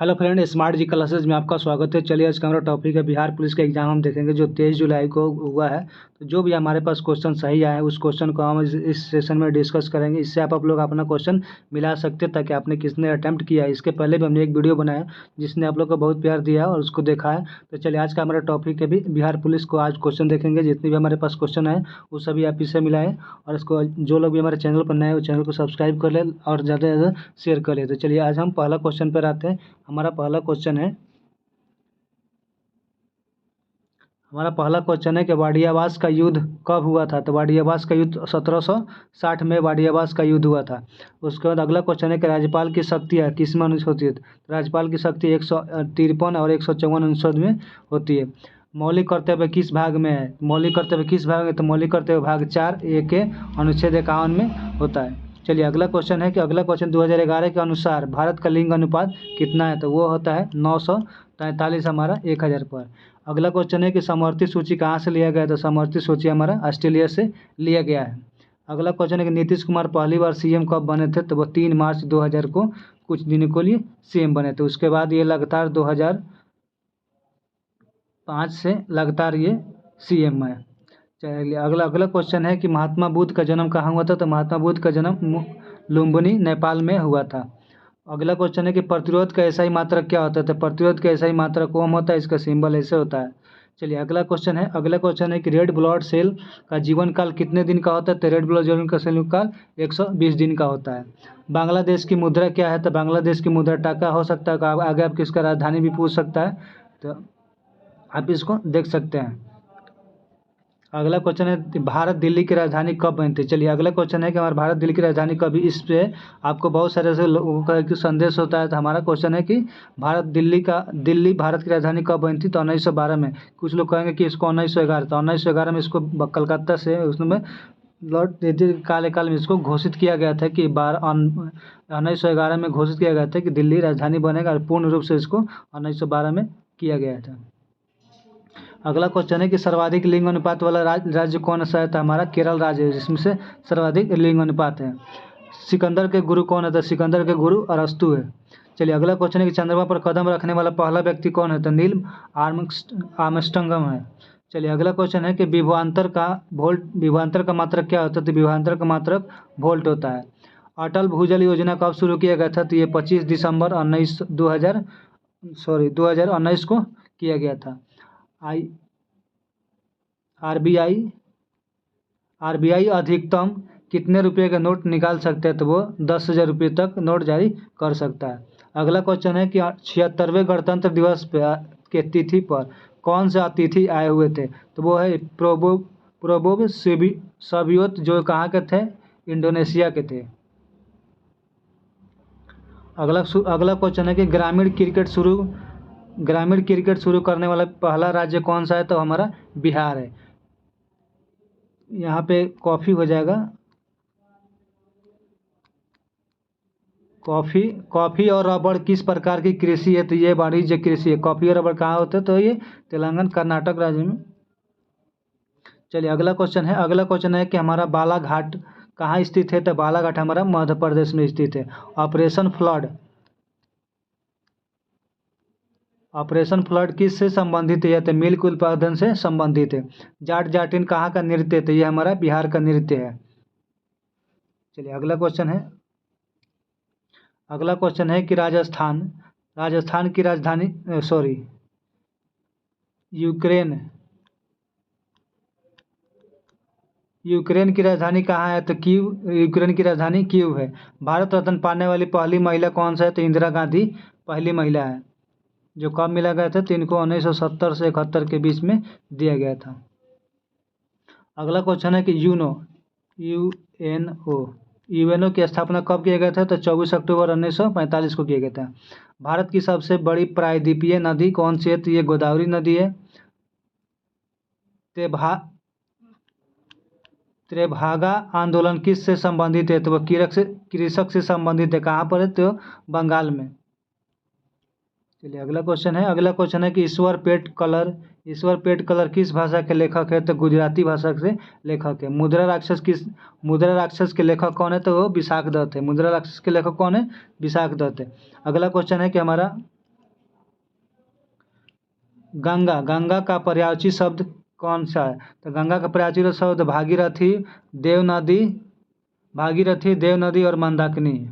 Hello friend, smart जी classes में आपका स्वागत है। चलिए आज का हमारा टॉपिक है बिहार पुलिस का एग्जाम हम देखेंगे जो 23 जुलाई को हुआ है। तो जो भी हमारे पास क्वेश्चन सही आए उस क्वेश्चन को हम इस सेशन में डिस्कस करेंगे। इससे आप लोग अपना क्वेश्चन मिला सकते हैं ताकि आपने किसने अटैम्प्ट किया है। इसके पहले भी हमने एक वीडियो बनाया जिसने आप लोग को बहुत प्यार दिया और उसको देखा है। तो चलिए आज का हमारा टॉपिक है भी बिहार पुलिस को आज क्वेश्चन देखेंगे। जितने भी हमारे पास क्वेश्चन है वो सभी आप इससे मिलाएं और इसको जो लोग भी हमारे चैनल पर नए हैं वो चैनल को सब्सक्राइब कर ले और ज़्यादा से ज़्यादा शेयर कर ले। तो चलिए आज हम पहला क्वेश्चन पर आते हैं। हमारा पहला क्वेश्चन है कि वाडियावास का युद्ध कब हुआ था। तो वाडियावास का युद्ध 1760 में वाडियावास का युद्ध हुआ था। उसके बाद अगला क्वेश्चन है कि राज्यपाल की शक्तियाँ किस में अनुच्छेद होती है। तो राज्यपाल की शक्ति 153 और 154 अनुच्छेद में होती है। मौलिक कर्तव्य किस भाग में है। मौलिक कर्तव्य किस भाग में, तो मौलिक कर्तव्य भाग 4A के अनुच्छेद 51 में होता है। चलिए अगला क्वेश्चन है कि 2011 के अनुसार भारत का लिंग अनुपात कितना है। तो वो होता है 943 हमारा 1000 पर। अगला क्वेश्चन है कि समवर्ती सूची कहाँ से लिया गया है। तो समवर्ती सूची हमारा ऑस्ट्रेलिया से लिया गया है। अगला क्वेश्चन है कि नीतीश कुमार पहली बार सीएम कब बने थे। तो वो 3 मार्च 2000 को कुछ दिनों के लिए सीएम बने थे। उसके बाद ये लगातार 2005 से लगातार ये सीएम है। चलिए अगला क्वेश्चन है कि महात्मा बुद्ध का जन्म कहाँ हुआ था। तो महात्मा बुद्ध का जन्म लुम्बिनी नेपाल में हुआ था। अगला क्वेश्चन है कि प्रतिरोध का एसआई मात्रक क्या होता है। तो प्रतिरोध का एसआई मात्रक ओम होता है। इसका सिंबल ऐसे होता है। चलिए अगला क्वेश्चन है कि रेड ब्लड सेल का जीवन काल कितने दिन का होता है। तो रेड ब्लड सेल का जीवन काल 120 दिन का होता है। बांग्लादेश की मुद्रा क्या है। तो बांग्लादेश की मुद्रा टाका हो सकता है। आगे आप किसका राजधानी भी पूछ सकता है, तो आप इसको देख सकते हैं। अगला क्वेश्चन है भारत दिल्ली की राजधानी कब बनी थी। चलिए अगला क्वेश्चन है कि हमारा भारत दिल्ली की राजधानी कभी, इस पे आपको बहुत सारे ऐसे लोगों का एक संदेश होता है। तो हमारा क्वेश्चन है कि दिल्ली भारत की राजधानी कब बनी थी। तो 1912 में। कुछ लोग कहेंगे कि इसको 1911, तो 1911 में इसको कलकत्ता से उसमें लॉर्ड काल में इसको घोषित किया गया था कि 1911 में घोषित किया गया था कि दिल्ली राजधानी बनेगा और पूर्ण रूप से इसको 1912 में किया गया था। अगला क्वेश्चन है कि सर्वाधिक लिंग अनुपात वाला राज्य कौन सा है। तो हमारा केरल राज्य है जिसमें से सर्वाधिक लिंग अनुपात है। सिकंदर के गुरु कौन है। तो सिकंदर के गुरु अरस्तु है। चलिए अगला क्वेश्चन है कि चंद्रमा पर कदम रखने वाला पहला व्यक्ति कौन है। तो नील आर्मस्ट्रांग है। चलिए अगला क्वेश्चन है कि विभवांतर का मात्रक क्या होता है। तो विभवांतर का मात्रक वोल्ट होता है। अटल भूजल योजना कब शुरू किया गया था। तो ये 25 दिसंबर 2019 को किया गया था। आरबीआई अधिकतम कितने रुपए का नोट निकाल सकते हैं। तो वो 10,000 रुपये तक नोट जारी कर सकता है। अगला क्वेश्चन है कि 76वें गणतंत्र दिवस के तिथि पर कौन से अतिथि आए हुए थे। तो वो है प्रोबोव सबियोत, जो कहाँ के थे, इंडोनेशिया के थे। अगला क्वेश्चन है कि ग्रामीण क्रिकेट शुरू करने वाला पहला राज्य कौन सा है। तो हमारा बिहार है। यहाँ पे कॉफ़ी हो जाएगा। कॉफ़ी और रबड़ किस प्रकार की कृषि है। तो ये वाणिज्य कृषि है। कॉफ़ी और रबड़ कहाँ होते हैं। तो ये तेलंगाना कर्नाटक राज्य में। चलिए अगला क्वेश्चन है कि हमारा बालाघाट कहाँ स्थित है। तो बालाघाट हमारा मध्य प्रदेश में स्थित है। ऑपरेशन फ्लड किस से संबंधित है। तो मिल्क उत्पादन से संबंधित है। जाट जाटिन कहाँ का नृत्य है। तो ये हमारा बिहार का नृत्य है। चलिए अगला क्वेश्चन है कि राजस्थान की राजधानी यूक्रेन की राजधानी कहाँ है। तो यूक्रेन की राजधानी कीव है। भारत रत्न पाने वाली पहली महिला कौन सा है। तो इंदिरा गांधी पहली महिला है। जो कब मिला गया था। तो इनको 1970 से 71 के बीच में दिया गया था। अगला क्वेश्चन है कि यूएनओ की स्थापना कब किया गया था। तो 24 अक्टूबर 1945 को किया गया था। भारत की सबसे बड़ी प्रायद्वीपीय नदी कौन सी है। तो ये गोदावरी नदी है। त्रिभागा आंदोलन किस से संबंधित है। तो वह कृषक से संबंधित है। कहाँ पर है। तो बंगाल में। चलिए अगला क्वेश्चन है कि ईश्वर पेट कलर किस भाषा के लेखक है। तो गुजराती भाषा से लेखक है। मुद्रा राक्षस के लेखक कौन है। तो वो विशाख दत्त है। मुद्रा राक्षस के लेखक कौन है, विशाख दत्त है। अगला क्वेश्चन है कि हमारा गंगा, गंगा का पर्यायवाची शब्द कौन सा है? तो गंगा का पर्यायवाची शब्द भागीरथी, देव नदी और मंदाकिनी।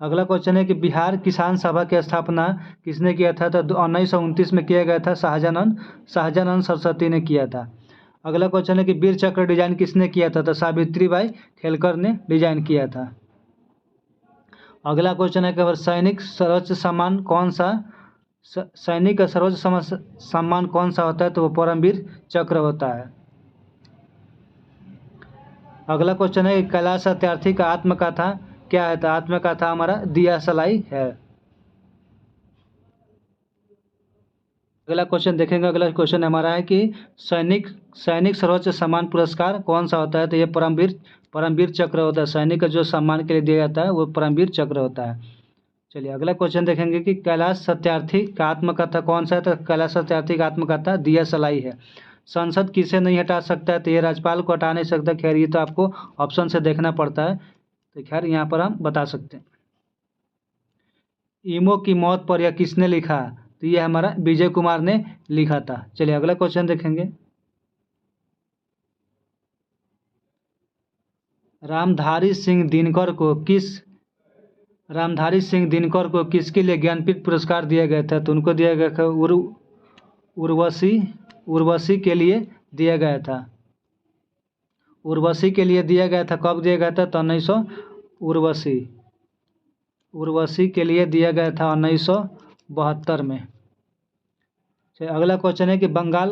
अगला क्वेश्चन है कि बिहार किसान सभा की स्थापना किसने किया था? तो 1929 में किया गया था, शाहजानंद सरस्वती ने किया था। अगला क्वेश्चन है कि वीर चक्र डिजाइन किसने किया था? तो सावित्रीबाई खेलकर ने डिजाइन किया था। अगला क्वेश्चन है कि सैनिक सर्वोच्च सम्मान कौन सा होता है? तो वो परमवीर चक्र होता है। अगला क्वेश्चन है कि कैलाश सत्यार्थी का आत्मकथा क्या है? तो आत्मकथा हमारा दिया सलाई है। अगला क्वेश्चन देखेंगे। अगला क्वेश्चन हमारा है कि सैनिक सर्वोच्च सम्मान पुरस्कार कौन सा होता है? तो ये परमवीर चक्र होता है। सैनिक का जो सम्मान के लिए दिया जाता है वो परमवीर चक्र होता है। चलिए अगला क्वेश्चन देखेंगे कि कैलाश सत्यार्थी का आत्मकथा कौन सा है? तो कैलाश सत्यार्थी का आत्मकथा दिया सलाई है। संसद किसे नहीं हटा सकता है? तो ये राज्यपाल को हटा नहीं सकता। खैर ये तो आपको ऑप्शन से देखना पड़ता है, तो खैर यहाँ पर हम बता सकते हैं। ईमो की मौत पर यह किसने लिखा? तो ये हमारा विजय कुमार ने लिखा था। चलिए अगला क्वेश्चन देखेंगे। रामधारी सिंह दिनकर को किसके लिए ज्ञानपीठ पुरस्कार दिया गया था? तो उनको दिया गया था उर्वशी के लिए दिया गया था। उर्वशी के लिए दिया गया था। कब दिया गया था? तो 1972 के लिए दिया गया था 1972 में। चलिए अगला क्वेश्चन है कि बंगाल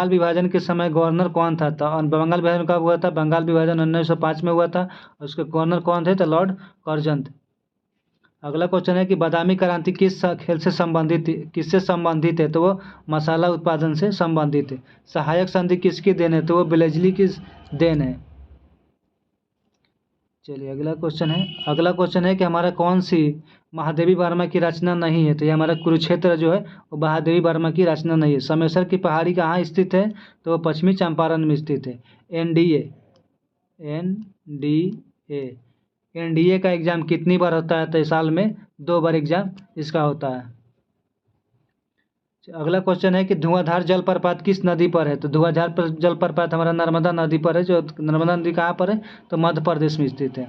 विभाजन के समय गवर्नर कौन था? तो बंगाल विभाजन कब हुआ था? बंगाल विभाजन 1905 में हुआ था। उसके गवर्नर कौन थे? तो लॉर्ड कर्जन थे। अगला क्वेश्चन है कि बादामी क्रांति किससे संबंधित है? तो वो मसाला उत्पादन से संबंधित है। सहायक संधि किसकी देन है? तो वो बेलेजली की देन है। चलिए अगला क्वेश्चन है कि हमारा कौन सी महादेवी वर्मा की रचना नहीं है? तो ये हमारा कुरुक्षेत्र जो है वो महादेवी वर्मा की रचना नहीं है। समेसर की पहाड़ी कहाँ स्थित है? तो वो पश्चिमी चंपारण में स्थित है। एनडीए का एग्जाम कितनी बार होता है? तो साल में 2 बार एग्जाम इसका होता है। अगला क्वेश्चन है कि धुआंधार जलप्रपात किस नदी पर है? तो धुआंधार जलप्रपात हमारा नर्मदा नदी पर है। जो नर्मदा नदी कहाँ पर है? तो मध्य प्रदेश में स्थित है।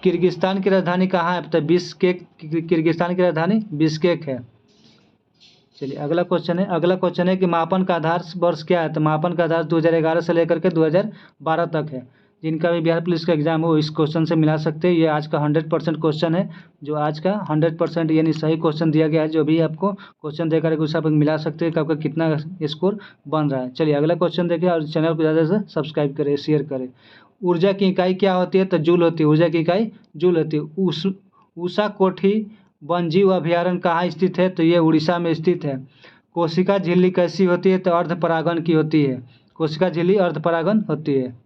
किर्गिस्तान की राजधानी कहाँ है? तो बिश्केक। किर्गिस्तान की राजधानी बिश्केक है। चलिए अगला क्वेश्चन है कि मापन का आधार वर्ष क्या है? तो मापन का आधार 2011 से लेकर के 2012 तक है। जिनका भी बिहार पुलिस का एग्जाम हो इस क्वेश्चन से मिला सकते हैं। ये आज का 100% क्वेश्चन है, जो आज का 100% यानी सही क्वेश्चन दिया गया है। जो भी आपको क्वेश्चन देकर उस आप मिला सकते हैं कि आपका कितना स्कोर बन रहा है। चलिए अगला क्वेश्चन देखिए और चैनल को ज़्यादा से सब्सक्राइब करें, शेयर करें। ऊर्जा की इकाई क्या होती है? तो जूल होती है। ऊर्जा की इकाई जूल होती है। उषा कोठी वन्यजीव अभयारण्य कहाँ स्थित है? तो ये उड़ीसा में स्थित है। कोशिका झिल्ली कैसी होती है? तो अर्धपरागण की होती है। कोशिका झिल्ली अर्धपरागण होती है।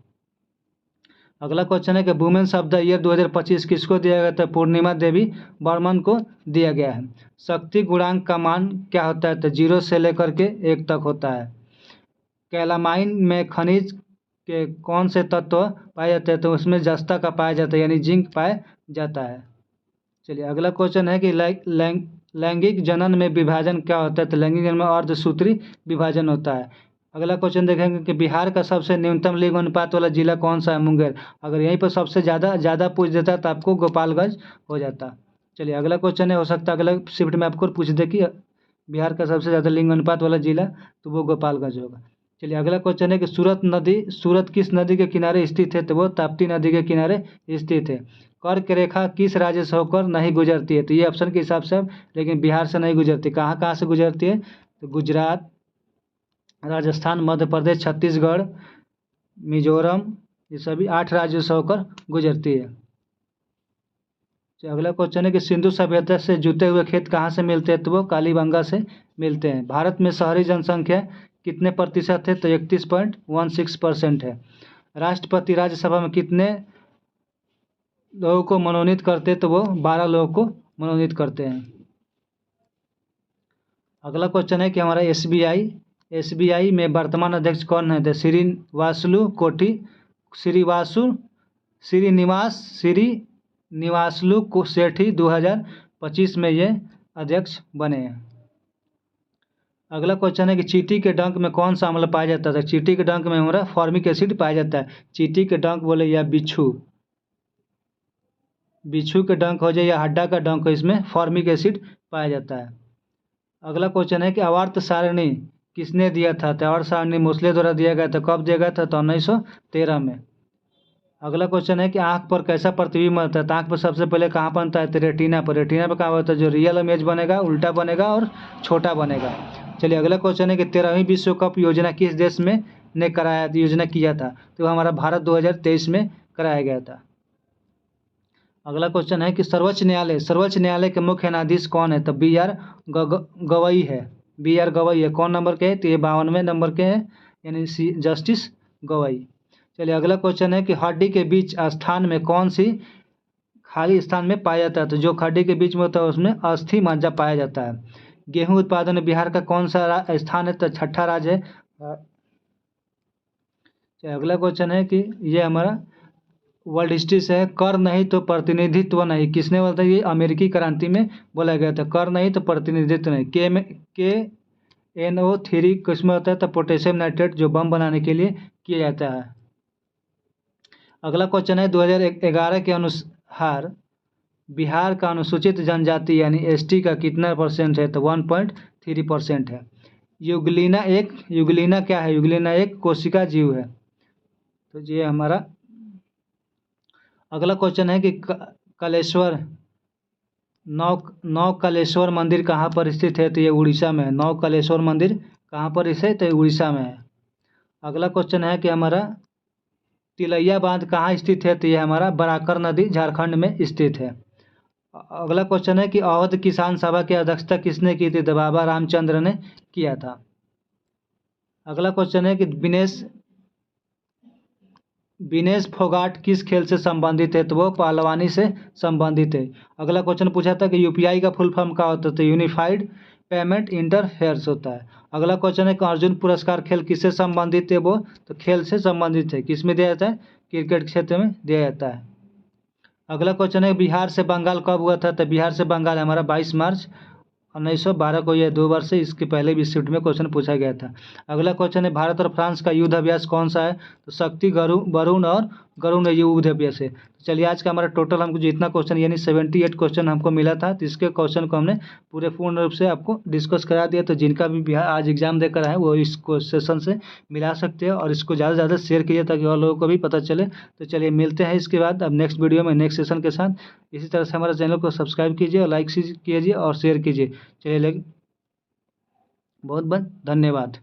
अगला क्वेश्चन है कि वुमेन्स ऑफ द ईयर 2025 किसको दिया गया था? पूर्णिमा देवी बर्मन को दिया गया है। शक्ति गुणांक का मान क्या होता है? तो 0 से लेकर के 1 तक होता है। कैलामाइन में खनिज के कौन से तत्व पाए जाते हैं? तो उसमें जस्ता का पाया जाता है, यानी जिंक पाया जाता है। चलिए अगला क्वेश्चन है कि लैंगिक जनन में विभाजन क्या होता है? तो लैंगिक जनन में अर्धसूत्री विभाजन होता है। अगला क्वेश्चन देखेंगे कि बिहार का सबसे न्यूनतम लिंग अनुपात वाला जिला कौन सा है? मुंगेर। अगर यहीं पर सबसे ज़्यादा पूछ देता तो आपको गोपालगंज हो जाता। चलिए अगला क्वेश्चन है, हो सकता है अगला शिफ्ट में आपको पूछ दे कि बिहार का सबसे ज़्यादा लिंग अनुपात वाला जिला, तो वो गोपालगंज होगा। चलिए अगला क्वेश्चन है कि सूरत किस नदी के किनारे स्थित है? तो वो ताप्ती नदी के किनारे स्थित है। कर्क रेखा किस राज्य से होकर नहीं गुजरती है? तो ये ऑप्शन के हिसाब से, लेकिन बिहार से नहीं गुजरती। कहाँ से गुजरती है? तो गुजरात, राजस्थान, मध्य प्रदेश, छत्तीसगढ़, मिजोरम, ये सभी 8 राज्यों से होकर गुजरती है। अगला क्वेश्चन है कि सिंधु सभ्यता से जुटे हुए खेत कहाँ से मिलते हैं? तो वो कालीबंगा से मिलते हैं। भारत में शहरी जनसंख्या कितने प्रतिशत है? तो 31.16% है। राष्ट्रपति राज्यसभा में कितने लोगों को मनोनीत करते हैं? तो वो 12 लोगों को मनोनीत करते हैं। अगला क्वेश्चन है कि हमारा एसबीआई में वर्तमान अध्यक्ष कौन है? तो श्रीनिवासलू सेठी 2000 25 में ये अध्यक्ष बने हैं। अगला क्वेश्चन है कि चींटी के डंक में कौन सा अम्ल पाया जाता है? चींटी के डंक में हमारा फॉर्मिक एसिड पाया जाता है। चींटी के डंक बोले या बिच्छू के डंक हो जाए या हड्डा का डंक हो, इसमें फॉर्मिक एसिड पाया जाता है। अगला क्वेश्चन है कि आवर्त सारणी किसने दिया था? तो आवर्त सारणी मोसले द्वारा दिया गया था। कब दिया गया था? तो 1913 में। अगला क्वेश्चन है कि आंख पर कैसा प्रतिबिंब बनता है? तो आंख पर सबसे पहले कहाँ बनता है? तो रेटिना पर। रेटिना पर कहाँ होता है? जो रियल इमेज बनेगा, उल्टा बनेगा और छोटा बनेगा। चलिए अगला क्वेश्चन है कि 13वीं विश्व कप योजना किस देश में ने कराया योजना किया था? तो हमारा भारत 2023 में कराया गया था। अगला क्वेश्चन है कि सर्वोच्च न्यायालय के मुख्य न्यायाधीश कौन है? तो BR गवई है। BR गवई है। कौन नंबर के है? तो ये 52वें नंबर के हैं, यानी जस्टिस गवई। चलिए अगला क्वेश्चन है कि हड्डी के बीच स्थान में कौन सी खाली स्थान में पाया जाता है? तो जो हड्डी के बीच में होता है उसमें अस्थि मज्जा पाया जाता है। गेहूं उत्पादन में बिहार का कौन सा स्थान है? तो 6ठा राज्य है। अगला क्वेश्चन है कि ये हमारा वर्ल्ड हिस्ट्री से है। कर नहीं तो प्रतिनिधित्व नहीं, किसने बोला था? ये अमेरिकी क्रांति में बोला गया था। कर नहीं तो प्रतिनिधित्व नहीं। KNO3 किसमें होता है? तो पोटेशियम नाइट्रेट, जो बम बनाने के लिए किया जाता है। अगला क्वेश्चन है 2011 के अनुसार बिहार का अनुसूचित जनजाति यानी ST का कितना % है? तो 1.3% है। युगलीना क्या है? युगलीना एक कोशिका जीव है। तो ये हमारा अगला क्वेश्चन है कि नौकलेश्वर मंदिर कहाँ पर स्थित है? तो ये उड़ीसा में है। नौकलेश्वर मंदिर कहाँ पर स्थित है? तो उड़ीसा में है। अगला क्वेश्चन है कि हमारा तिलैया बांध कहाँ स्थित है? तो ये हमारा बराकर नदी झारखंड में स्थित है। अगला क्वेश्चन है कि अवध किसान सभा की अध्यक्षता किसने की थी? तो बाबा रामचंद्र ने किया था। अगला क्वेश्चन है कि विनेश फोगाट किस खेल से संबंधित है? तो वो पहलवानी से संबंधित है। अगला क्वेश्चन पूछा था कि UPI का फुल फॉर्म क्या होता है? तो यूनिफाइड पेमेंट इंटरफेयर्स होता है। अगला क्वेश्चन है कि अर्जुन पुरस्कार खेल किससे संबंधित है? वो तो खेल से संबंधित है। किस में दिया जाता है? क्रिकेट क्षेत्र में दिया जाता है। अगला क्वेश्चन है बिहार से बंगाल कब हुआ था? तो बिहार से बंगाल हमारा 22 मार्च 1912 को, यह 2 वर्ष से इसके पहले भी शिफ्ट में क्वेश्चन पूछा गया था। अगला क्वेश्चन है भारत और फ्रांस का युद्ध अभ्यास कौन सा है? तो शक्ति, वरुण और गरुण युद्ध अभ्यास है। चलिए आज का हमारा टोटल हमको जितना क्वेश्चन यानी 78 क्वेश्चन हमको मिला था, तो इसके क्वेश्चन को हमने पूरे पूर्ण रूप से आपको डिस्कस करा दिया। तो जिनका भी आज एग्जाम देकर आए वो इस सेशन से मिला सकते हैं और इसको ज़्यादा से ज़्यादा शेयर कीजिए ताकि और लोगों को भी पता चले। तो चलिए मिलते हैं इसके बाद अब नेक्स्ट वीडियो में नेक्स्ट सेशन के साथ। इसी तरह से हमारे चैनल को सब्सक्राइब कीजिए और लाइक कीजिए और शेयर कीजिए। चलिए बहुत बहुत धन्यवाद।